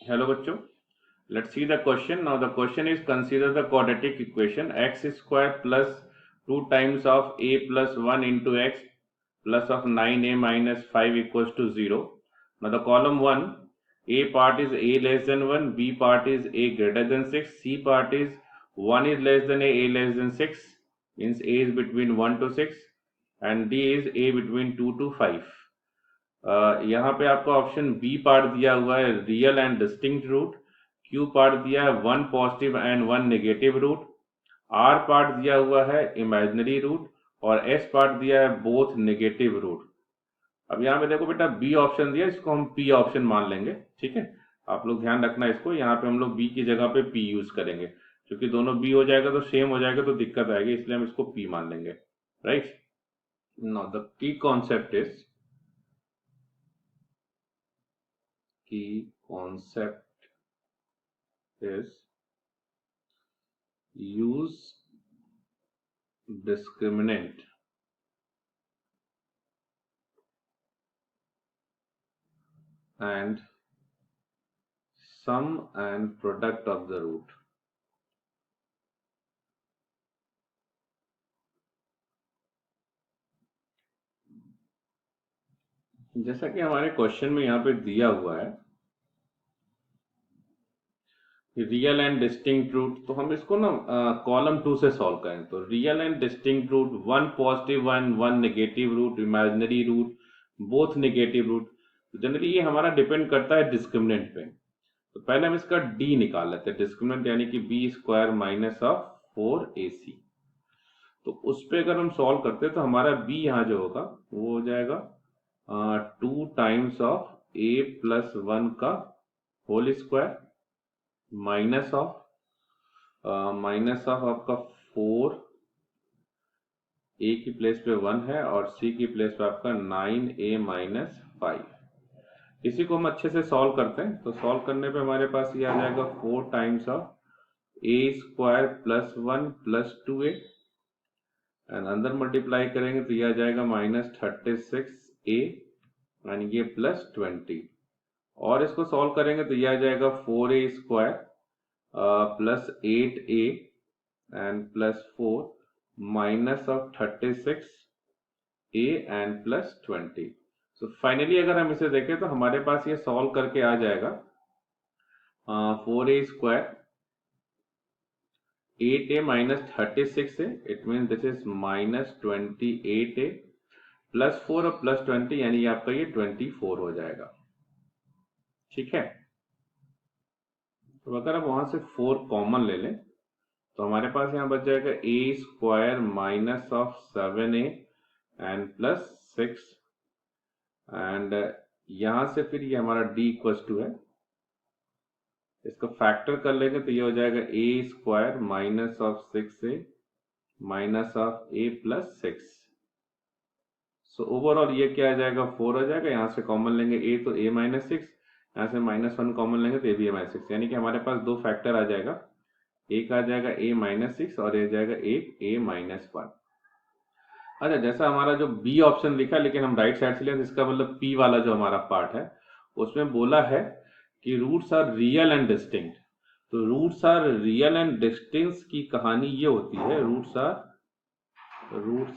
Hello बच्चों, let's see the question. Now the question is, consider the quadratic equation x square plus 2 times of a plus 1 into x plus of 9a minus 5 equals to 0. Now the column 1, a part is a less than 1, b part is a greater than 6, c part is 1 is less than a less than 6, means a is between 1 to 6, and d is a between 2 to 5. यहाँ पे आपको option B part दिया हुआ है real and distinct root, Q part दिया है one positive and one negative root, R part दिया हुआ है इमेजिनरी रूट और एस पार्ट दिया है बोथ नेगेटिव रूट। अब यहाँ पे देखो बेटा बी ऑप्शन दिया, इसको हम पी ऑप्शन मान लेंगे। ठीक है, आप लोग ध्यान रखना इसको, यहाँ पे हम लोग बी की जगह पे पी यूज करेंगे, क्योंकि दोनों बी हो जाएगा तो सेम हो जाएगा तो दिक्कत आएगी, इसलिए हम इसको पी मान लेंगे। Right, now the key concept is key concept is use discriminant and sum and product of the root. जैसा कि हमारे क्वेश्चन में यहाँ पे दिया हुआ है रियल एंड डिस्टिंक्ट रूट, तो हम इसको ना कॉलम 2 से सॉल्व करें। तो real and distinct root, one positive one, one negative root, imaginary root, both negative root. Generally ये हमारा डिपेंड करता है डिस्क्रिमिनेंट पे। तो पहले हम इसका डी निकाल लेते हैं, डिस्क्रिमिनेंट यानी कि B square minus of 4ac। तो उस पर अगर हम सॉल्व करते हैं तो हमारा बी यहाँ जो होगा वो हो जाएगा 2 टाइम्स ऑफ a प्लस 1 का होल स्क्वायर माइनस ऑफ आपका 4, a की प्लेस पे 1 है और c की प्लेस पे आपका 9a माइनस 5। इसी को हम अच्छे से सॉल्व करते हैं। तो सॉल्व करने पे हमारे पास ये आ जाएगा 4 times of a square plus 1 plus 2a, and अंदर मल्टीप्लाई करेंगे तो ये आ जाएगा माइनस 36a एंड ये प्लस 20, और इसको सॉल्व करेंगे तो ये आ जाएगा 4a square plus 8a and plus 4 minus of 36a and plus 20। So finally अगर हम इसे देखें तो हमारे पास ये सॉल्व करके आ जाएगा 4a square 8a minus 36a, it means this is minus 28a plus 4 और प्लस 20, यानी ये आपका ये 24 हो जाएगा। ठीक है, तो अगर आप वहां से 4 कॉमन ले लें तो हमारे पास यहाँ बच जाएगा a square minus of 7a and plus 6, and यहां से फिर ये हमारा d इक्वल्स टू है, इसको फैक्टर कर लेंगे तो ये हो जाएगा a square minus of 6a minus of a plus 6। So overall ये क्या आ जाएगा 4 हो जाएगा, यहाँ से कॉमन लेंगे a तो a माइनस 6, यहाँ से माइनस 1 कॉमन लेंगे तो a भी a माइनस 6, यानी कि हमारे पास दो फैक्टर आ जाएगा, एक आ जाएगा a माइनस 6 और ये जाएगा एक a माइनस 1। अच्छा, जैसा हमारा जो b ऑप्शन लिखा लेकिन हम राइट साइड से लिया, इसका मतलब p वाला जो हमारा पार्ट है उसमें बोला है कि roots are real and distinct. तो roots are real and distinct की कहानी ये होती है, roots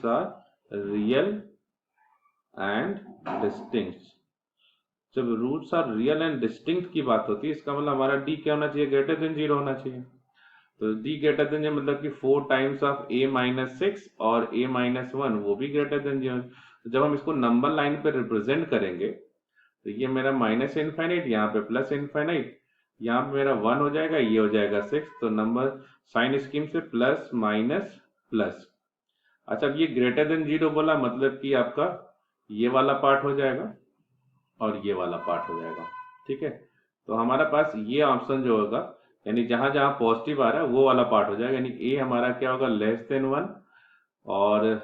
are real and distinct. जब roots are real and distinct की बात होती है, इसका मतलब हमारा डी क्या होना चाहिए, ग्रेटर देन 0 होना चाहिए। तो डी ग्रेटर देन मतलब कि 4 टाइम्स ऑफ a माइनस 6 और a माइनस 1 वो भी ग्रेटर देन 0। तो जब हम इसको नंबर लाइन पे रिप्रेजेंट करेंगे तो ये मेरा माइनस इनफाइनाइट, यहाँ पे प्लस इनफाइनाइट, यहाँ पे मेरा 1 हो जाएगा, ये हो जाएगा 6, तो नंबर साइन स्कीम से प्लस माइनस प्लस। अच्छा, अब ये ग्रेटर देन 0 बोला मतलब कि आपका ये वाला पार्ट हो जाएगा और ये वाला पार्ट हो जाएगा। ठीक है, तो हमारा पास ये ऑप्शन जो होगा, यानी जहां जहां पॉजिटिव आ रहा है वो वाला पार्ट हो जाएगा, यानी ए हमारा क्या होगा लेस देन 1 और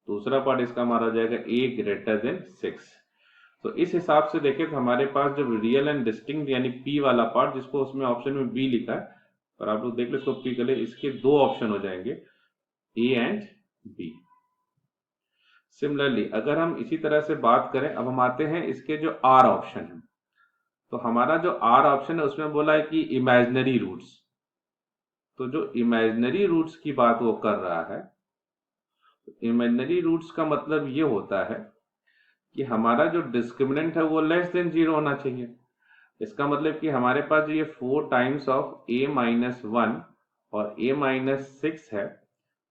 दूसरा पार्ट इसका हमारा हो जाएगा ए ग्रेटर देन 6। तो इस हिसाब से देखें तो हमारे पास जब रियल एंड डिस्टिंक्ट यानी पी वाला पार्ट, जिसको उसमें ऑप्शन में बी लिखा है, और आप लोग देख लो इसको पी कर ले, इसके दो ऑप्शन हो जाएंगे ए एंड बी। सिमिलरली अगर हम इसी तरह से बात करें, अब हम आते हैं इसके जो आर ऑप्शन है, तो हमारा जो आर ऑप्शन है उसमें बोला है कि इमेजिनरी रूट्स, तो जो इमेजिनरी रूट्स की बात वो कर रहा है, इमेजिनरी रूट्स का मतलब ये होता है कि हमारा जो डिस्क्रिमिनेंट है वो लेस देन 0 होना चाहिए। इसका मतलब कि हमारे पास ये 4 टाइम्स ऑफ a माइनस 1 और a माइनस 6 है,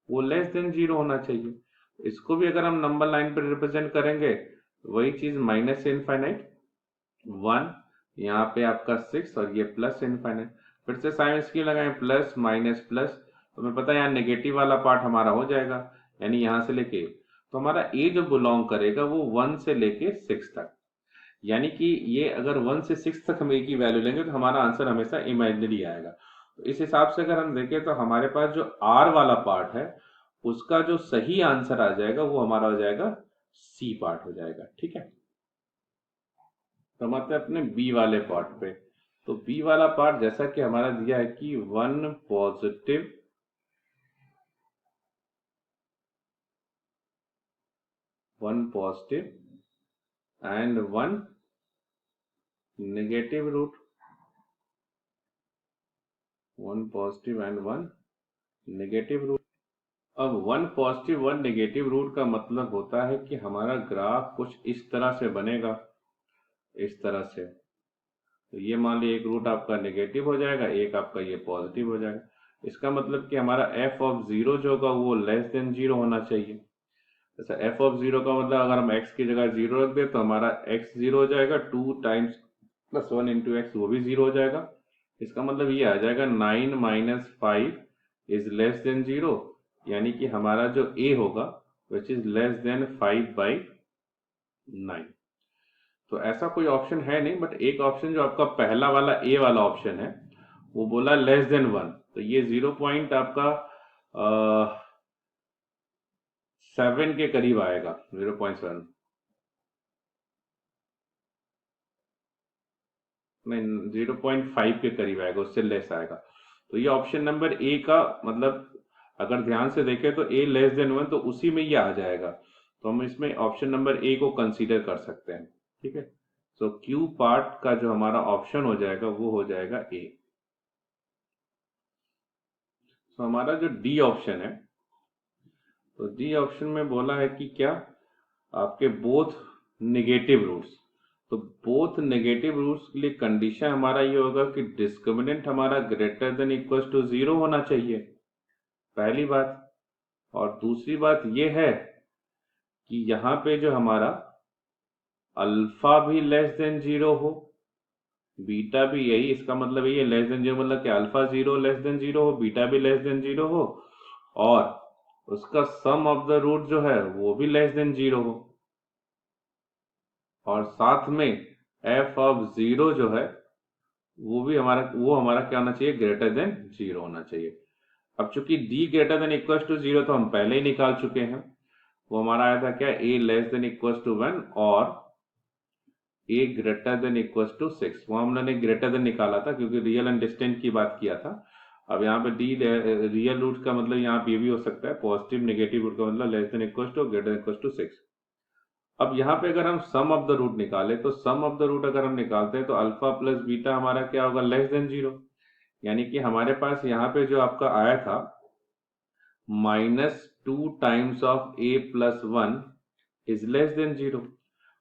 वो लेस देन 0 होना चाहिए। इसको भी अगर हम नंबर लाइन पर रिप्रेजेंट करेंगे तो वही चीज माइनस से इनफाइनाइट 1, यहाँ पे आपका 6 और ये प्लस इनफाइनाइट। फिर से साइन इसकी लगाएं प्लस माइनस प्लस, तो हमें पता है यहाँ नेगेटिव वाला पार्ट हमारा हो जाएगा, यानी यहाँ से लेके तो हमारा a जो बिलोंग करेगा वो 1 से लेके 6 तक, यानी कि ये अगर 1 से 6 तक हम a की वैल्यू लेंगे तो हमारा आंसर हमेशा इमेजिनरी आएगा। तो इस हिसाब से अगर हम देखें तो हमारे पास जो r वाला पार्ट है उसका जो सही आंसर आ जाएगा वो हमारा हो जाएगा सी पार्ट हो जाएगा। ठीक है, तो हम आते हैं अपने बी वाले पार्ट पे। तो बी वाला पार्ट जैसा कि हमारा दिया है कि 1 positive and 1 negative root, 1 positive and 1 negative root. अब 1 पॉजिटिव 1 नेगेटिव रूट का मतलब होता है कि हमारा ग्राफ कुछ इस तरह से बनेगा, इस तरह से। तो ये मान लीजिए एक रूट आपका नेगेटिव हो जाएगा, एक आपका ये पॉजिटिव हो जाएगा। इसका मतलब कि हमारा एफ ऑफ 0 जो होगा वो लेस देन 0 होना चाहिए। जैसे एफ ऑफ 0 का मतलब अगर हम x की जगह 0 रख दे तो हमारा x 0 हो जाएगा, 2 टाइम्स प्लस 1 इंटू एक्स वो भी 0 हो जाएगा। इसका मतलब ये आ जाएगा 9 माइनस 5 इज लेस देन 0, यानी कि हमारा जो a होगा विच इज लेस देन 5/9। तो ऐसा कोई ऑप्शन है नहीं, बट एक ऑप्शन जो आपका पहला वाला ए वाला ऑप्शन है वो बोला लेस देन 1, तो ये 0 पॉइंट आपका 7 के करीब आएगा, 0.7 नहीं 0.5 के करीब आएगा, उससे लेस आएगा। तो ये ऑप्शन नंबर ए का मतलब अगर ध्यान से देखें तो ए लेस देन 1, तो उसी में ये आ जाएगा, तो हम इसमें ऑप्शन नंबर ए को कंसीडर कर सकते हैं। ठीक है, तो क्यू पार्ट का जो हमारा ऑप्शन हो जाएगा वो हो जाएगा ए। तो हमारा जो डी ऑप्शन है, तो डी ऑप्शन में बोला है कि क्या आपके बोथ नेगेटिव रूट्स, तो बोथ नेगेटिव रूट्स के लिए कंडीशन हमारा ये होगा कि डिस्क्रिमिनेंट हमारा ग्रेटर देन इक्वल टू 0 होना चाहिए, पहली बात। और दूसरी बात ये है कि यहाँ पे जो हमारा अल्फा भी लेस देन 0 हो, बीटा भी यही, इसका मतलब ये लेस देन 0 मतलब कि अल्फा 0 लेस देन 0 हो, बीटा भी लेस देन 0 हो, और उसका सम ऑफ द रूट जो है वो भी लेस देन 0 हो, और साथ में एफ ऑफ 0 जो है वो हमारा क्या होना चाहिए, ग्रेटर देन 0 होना चाहिए। अब चूंकि D greater than equal to 0 तो हम पहले ही निकाल चुके हैं, वो हमारा आया था क्या, ए लेस देन इक्वल टू 1 और ए ग्रेटर देन इक्वल टू 6, वो हमने ग्रेटर देन निकाला था क्योंकि रियल एंड डिस्टेंट की बात किया था। अब यहाँ पे डी रियल रूट का मतलब यहाँ पे ये भी हो सकता है, पॉजिटिव नेगेटिव रूट का मतलब less than equal to greater than equal to 6। अब यहाँ पे अगर हम सम ऑफ द रूट निकाले तो सम ऑफ द रूट अगर हम निकालते हैं तो अल्फा प्लस बीटा हमारा क्या होगा, लेस देन 0, यानी कि हमारे पास यहाँ पे जो आपका आया था -2 times of a plus 1 is less than 0।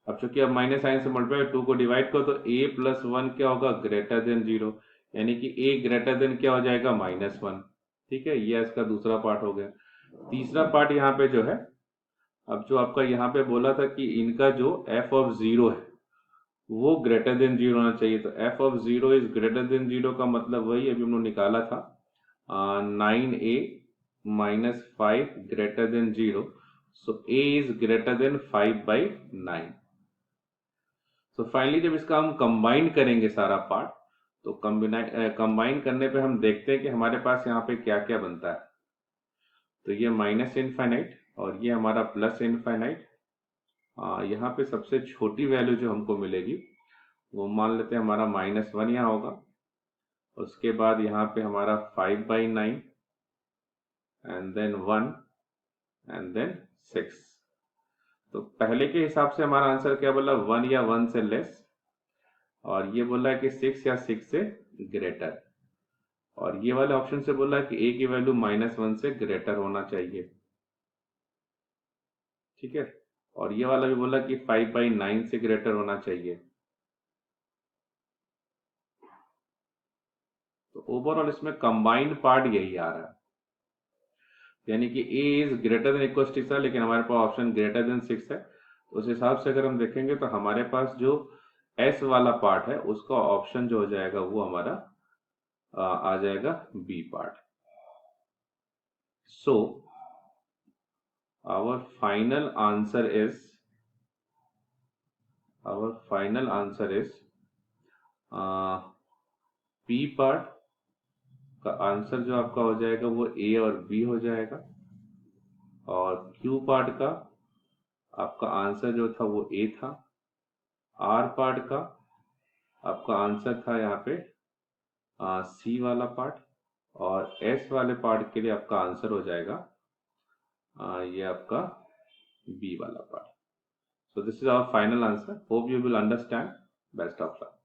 अब चूंकि अब माइनस साइन से मल्टीप्लाई 2 को डिवाइड करो तो a प्लस 1 क्या होगा, ग्रेटर देन 0, यानी कि a ग्रेटर देन क्या हो जाएगा, -1। ठीक है, ये इसका दूसरा पार्ट हो गया। तीसरा पार्ट यहाँ पे जो है, अब जो आपका यहाँ पे बोला था कि इनका जो f ऑफ 0 है वो ग्रेटर देन 0 होना चाहिए, तो f of 0 is greater than 0 का मतलब वही अभी हमने निकाला था 9a minus 5 greater than 0, so a is greater than 5/9। So finally जब इसका हम कंबाइन करेंगे सारा पार्ट, तो कंबाइन करने पे हम देखते हैं कि हमारे पास यहाँ पे क्या क्या बनता है। तो ये माइनस इनफाइनाइट और ये हमारा प्लस इनफाइनाइट। यहाँ पे सबसे छोटी वैल्यू जो हमको मिलेगी वो मान लेते हैं हमारा -1 यहाँ होगा, उसके बाद यहाँ पे हमारा 5/9 एंड देन 1 एंड देन 6। तो पहले के हिसाब से हमारा आंसर क्या बोला, 1 या 1 से लेस। और ये बोला है कि 6 या 6 से ग्रेटर, और ये वाले ऑप्शन से बोला है कि a की वैल्यू -1 से ग्रेटर होना चाहिए, ठीक है। और ये वाला भी बोला कि 5/9 से ग्रेटर होना चाहिए। तो ओवरऑल इसमें कंबाइंड पार्ट यही आ रहा है, यानी कि a is greater than equal 6 है, लेकिन हमारे पास ऑप्शन ग्रेटर देन 6 है। तो उस हिसाब से अगर हम देखेंगे तो हमारे पास जो s वाला पार्ट है उसका ऑप्शन जो हो जाएगा वो हमारा आ जाएगा b part. So our final answer is p part का आंसर जो आपका हो जाएगा वो a और b हो जाएगा, और q पार्ट का आपका आंसर जो था वो a था, r पार्ट का आपका आंसर था यहाँ पे c वाला पार्ट, और s वाले पार्ट के लिए आपका आंसर हो जाएगा ये आपका b वाला part. So this is our final answer. Hope you will understand. Best of luck.